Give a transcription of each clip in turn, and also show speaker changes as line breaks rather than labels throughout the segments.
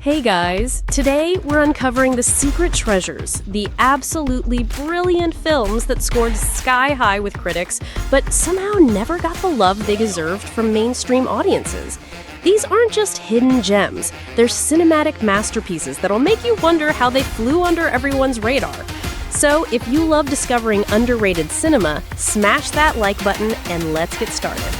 Hey guys, today we're uncovering the secret treasures, the absolutely brilliant films that scored sky high with critics, but somehow never got the love they deserved from mainstream audiences. These aren't just hidden gems, they're cinematic masterpieces that'll make you wonder how they flew under everyone's radar. So if you love discovering underrated cinema, smash that like button and let's get started.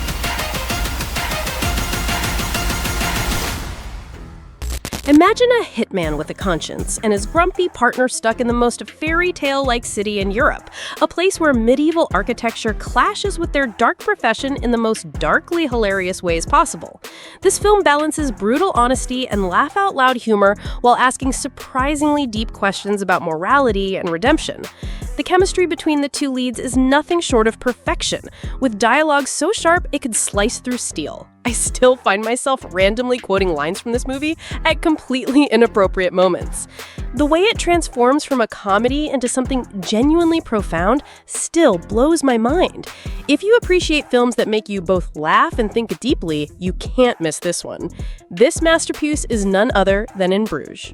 Imagine a hitman with a conscience and his grumpy partner stuck in the most fairy tale-like city in Europe, a place where medieval architecture clashes with their dark profession in the most darkly hilarious ways possible. This film balances brutal honesty and laugh-out-loud humor while asking surprisingly deep questions about morality and redemption. The chemistry between the two leads is nothing short of perfection, with dialogue so sharp it could slice through steel. I still find myself randomly quoting lines from this movie at completely inappropriate moments. The way it transforms from a comedy into something genuinely profound still blows my mind. If you appreciate films that make you both laugh and think deeply, you can't miss this one. This masterpiece is none other than In Bruges.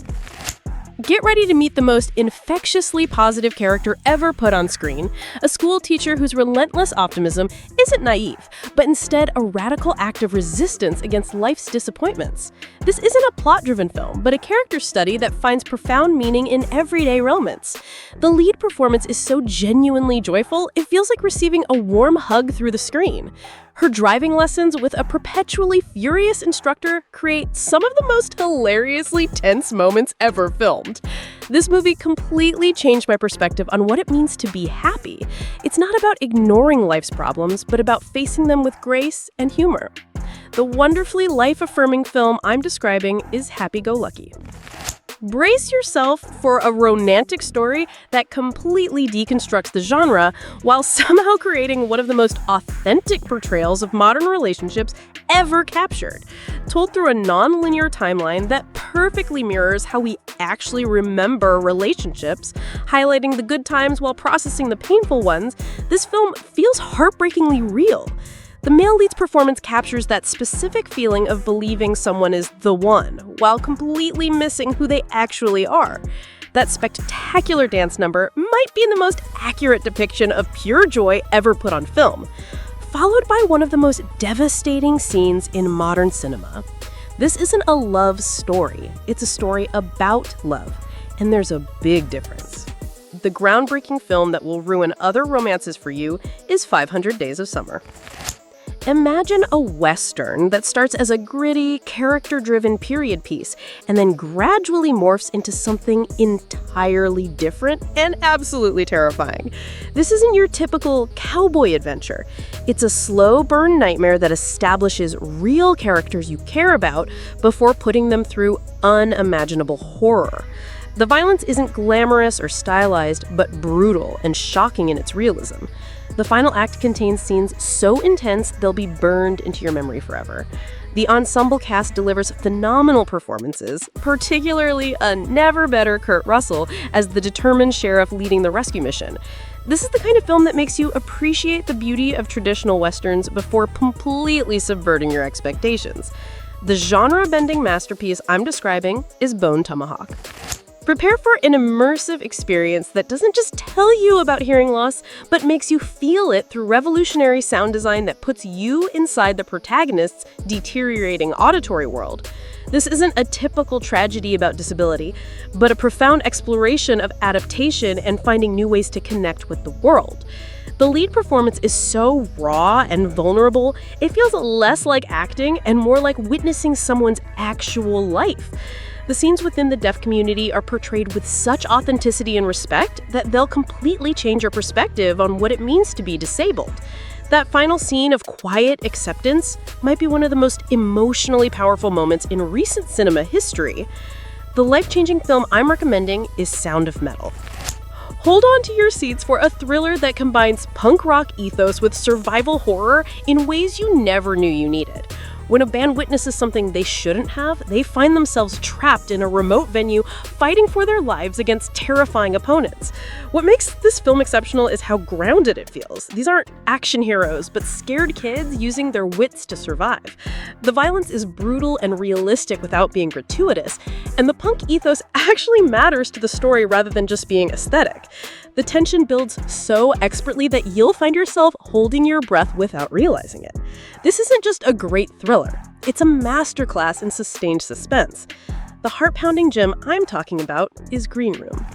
Get ready to meet the most infectiously positive character ever put on screen, a school teacher whose relentless optimism isn't naive, but instead a radical act of resistance against life's disappointments. This isn't a plot-driven film, but a character study that finds profound meaning in everyday moments. The lead performance is so genuinely joyful, it feels like receiving a warm hug through the screen. Her driving lessons with a perpetually furious instructor create some of the most hilariously tense moments ever filmed. This movie completely changed my perspective on what it means to be happy. It's not about ignoring life's problems, but about facing them with grace and humor. The wonderfully life-affirming film I'm describing is Happy-Go-Lucky. Brace yourself for a romantic story that completely deconstructs the genre while somehow creating one of the most authentic portrayals of modern relationships ever captured. Told through a non-linear timeline that perfectly mirrors how we actually remember relationships, highlighting the good times while processing the painful ones, this film feels heartbreakingly real. The male lead's performance captures that specific feeling of believing someone is the one, while completely missing who they actually are. That spectacular dance number might be the most accurate depiction of pure joy ever put on film, followed by one of the most devastating scenes in modern cinema. This isn't a love story, it's a story about love, and there's a big difference. The groundbreaking film that will ruin other romances for you is 500 Days of Summer. Imagine a Western that starts as a gritty, character-driven period piece and then gradually morphs into something entirely different and absolutely terrifying. This isn't your typical cowboy adventure. It's a slow-burn nightmare that establishes real characters you care about before putting them through unimaginable horror. The violence isn't glamorous or stylized, but brutal and shocking in its realism. The final act contains scenes so intense they'll be burned into your memory forever. The ensemble cast delivers phenomenal performances, particularly a never-better Kurt Russell as the determined sheriff leading the rescue mission. This is the kind of film that makes you appreciate the beauty of traditional Westerns before completely subverting your expectations. The genre-bending masterpiece I'm describing is Bone Tomahawk. Prepare for an immersive experience that doesn't just tell you about hearing loss, but makes you feel it through revolutionary sound design that puts you inside the protagonist's deteriorating auditory world. This isn't a typical tragedy about disability, but a profound exploration of adaptation and finding new ways to connect with the world. The lead performance is so raw and vulnerable, it feels less like acting and more like witnessing someone's actual life. The scenes within the deaf community are portrayed with such authenticity and respect that they'll completely change your perspective on what it means to be disabled. That final scene of quiet acceptance might be one of the most emotionally powerful moments in recent cinema history. The life-changing film I'm recommending is Sound of Metal. Hold on to your seats for a thriller that combines punk rock ethos with survival horror in ways you never knew you needed. When a band witnesses something they shouldn't have, they find themselves trapped in a remote venue fighting for their lives against terrifying opponents. What makes this film exceptional is how grounded it feels. These aren't action heroes, but scared kids using their wits to survive. The violence is brutal and realistic without being gratuitous, and the punk ethos actually matters to the story rather than just being aesthetic. The tension builds so expertly that you'll find yourself holding your breath without realizing it. This isn't just a great thriller, it's a masterclass in sustained suspense. The heart-pounding gem I'm talking about is Green Room.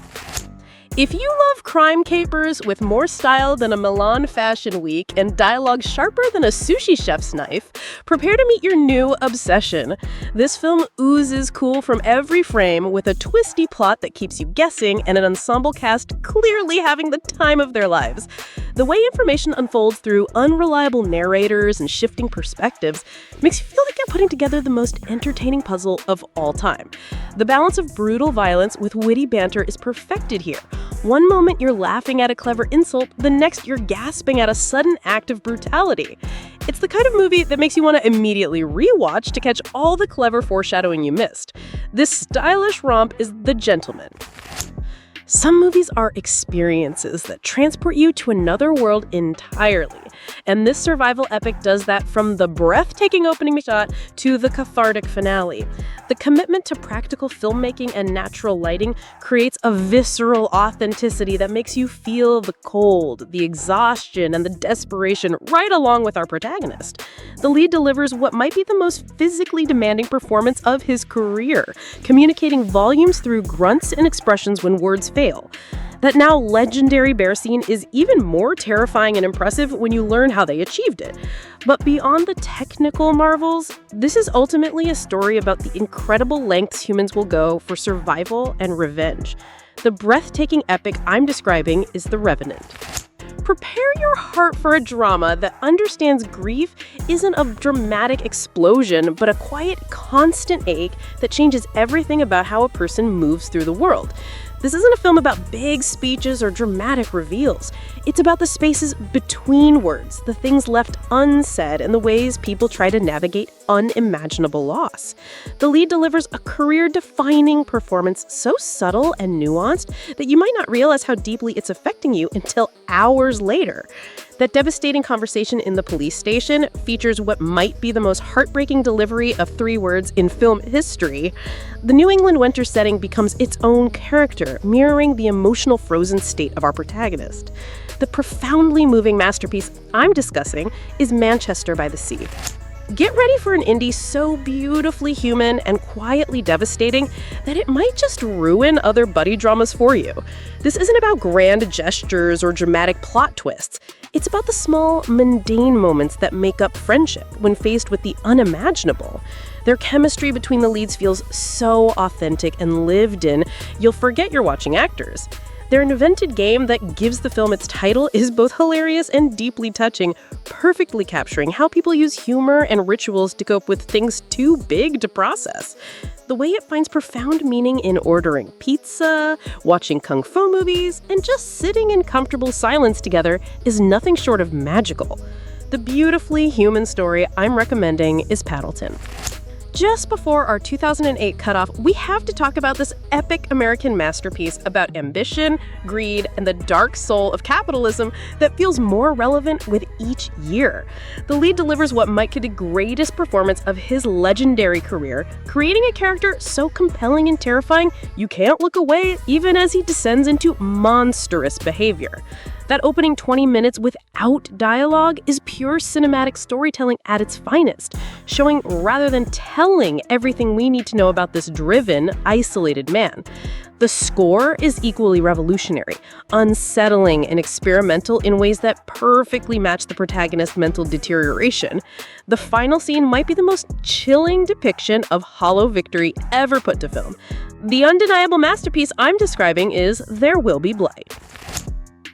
If you love crime capers with more style than a Milan Fashion Week and dialogue sharper than a sushi chef's knife, prepare to meet your new obsession. This film oozes cool from every frame with a twisty plot that keeps you guessing and an ensemble cast clearly having the time of their lives. The way information unfolds through unreliable narrators and shifting perspectives makes you feel like you're putting together the most entertaining puzzle of all time. The balance of brutal violence with witty banter is perfected here. One moment you're laughing at a clever insult, the next you're gasping at a sudden act of brutality. It's the kind of movie that makes you want to immediately rewatch to catch all the clever foreshadowing you missed. This stylish romp is The Gentleman. Some movies are experiences that transport you to another world entirely. And this survival epic does that from the breathtaking opening shot to the cathartic finale. The commitment to practical filmmaking and natural lighting creates a visceral authenticity that makes you feel the cold, the exhaustion, and the desperation right along with our protagonist. The lead delivers what might be the most physically demanding performance of his career, communicating volumes through grunts and expressions when words fail. That now legendary bear scene is even more terrifying and impressive when you learn how they achieved it. But beyond the technical marvels, this is ultimately a story about the incredible lengths humans will go for survival and revenge. The breathtaking epic I'm describing is The Revenant. Prepare your heart for a drama that understands grief isn't a dramatic explosion, but a quiet, constant ache that changes everything about how a person moves through the world. This isn't a film about big speeches or dramatic reveals. It's about the spaces between words, the things left unsaid, and the ways people try to navigate unimaginable loss. The lead delivers a career-defining performance so subtle and nuanced that you might not realize how deeply it's affecting you until hours later. That devastating conversation in the police station features what might be the most heartbreaking delivery of 3 words in film history. The New England winter setting becomes its own character, mirroring the emotional frozen state of our protagonist. The profoundly moving masterpiece I'm discussing is Manchester by the Sea. Get ready for an indie so beautifully human and quietly devastating that it might just ruin other buddy dramas for you. This isn't about grand gestures or dramatic plot twists. It's about the small, mundane moments that make up friendship when faced with the unimaginable. Their chemistry between the leads feels so authentic and lived in, you'll forget you're watching actors. Their invented game that gives the film its title is both hilarious and deeply touching, perfectly capturing how people use humor and rituals to cope with things too big to process. The way it finds profound meaning in ordering pizza, watching kung fu movies, and just sitting in comfortable silence together is nothing short of magical. The beautifully human story I'm recommending is Paddleton. Just before our 2008 cutoff, we have to talk about this epic American masterpiece about ambition, greed, and the dark soul of capitalism that feels more relevant with each year. The lead delivers what might be the greatest performance of his legendary career, creating a character so compelling and terrifying you can't look away even as he descends into monstrous behavior. That opening 20 minutes without dialogue is pure cinematic storytelling at its finest, showing rather than telling everything we need to know about this driven, isolated man. The score is equally revolutionary, unsettling and experimental in ways that perfectly match the protagonist's mental deterioration. The final scene might be the most chilling depiction of hollow victory ever put to film. The undeniable masterpiece I'm describing is There Will Be Blood.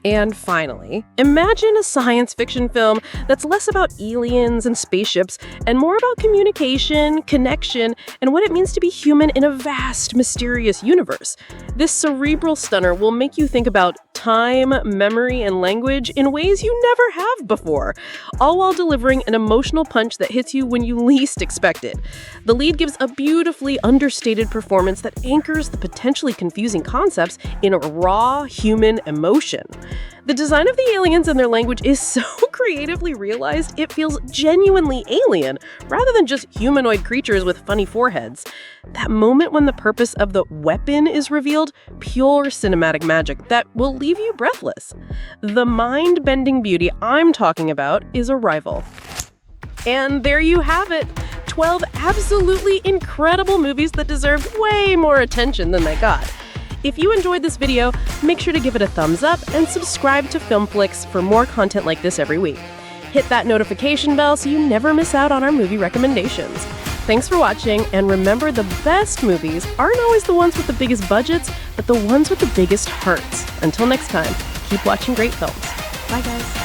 And finally, imagine a science fiction film that's less about aliens and spaceships and more about communication, connection, and what it means to be human in a vast, mysterious universe. This cerebral stunner will make you think about time, memory, and language in ways you never have before, all while delivering an emotional punch that hits you when you least expect it. The lead gives a beautifully understated performance that anchors the potentially confusing concepts in a raw human emotion. The design of the aliens and their language is so creatively realized, it feels genuinely alien, rather than just humanoid creatures with funny foreheads. That moment when the purpose of the weapon is revealed, pure cinematic magic that will leave you breathless. The mind-bending beauty I'm talking about is Arrival. And there you have it. 12 absolutely incredible movies that deserved way more attention than they got. If you enjoyed this video, make sure to give it a thumbs up and subscribe to Filmflix for more content like this every week. Hit that notification bell so you never miss out on our movie recommendations. Thanks for watching, and remember, the best movies aren't always the ones with the biggest budgets, but the ones with the biggest hearts. Until next time, keep watching great films. Bye, guys.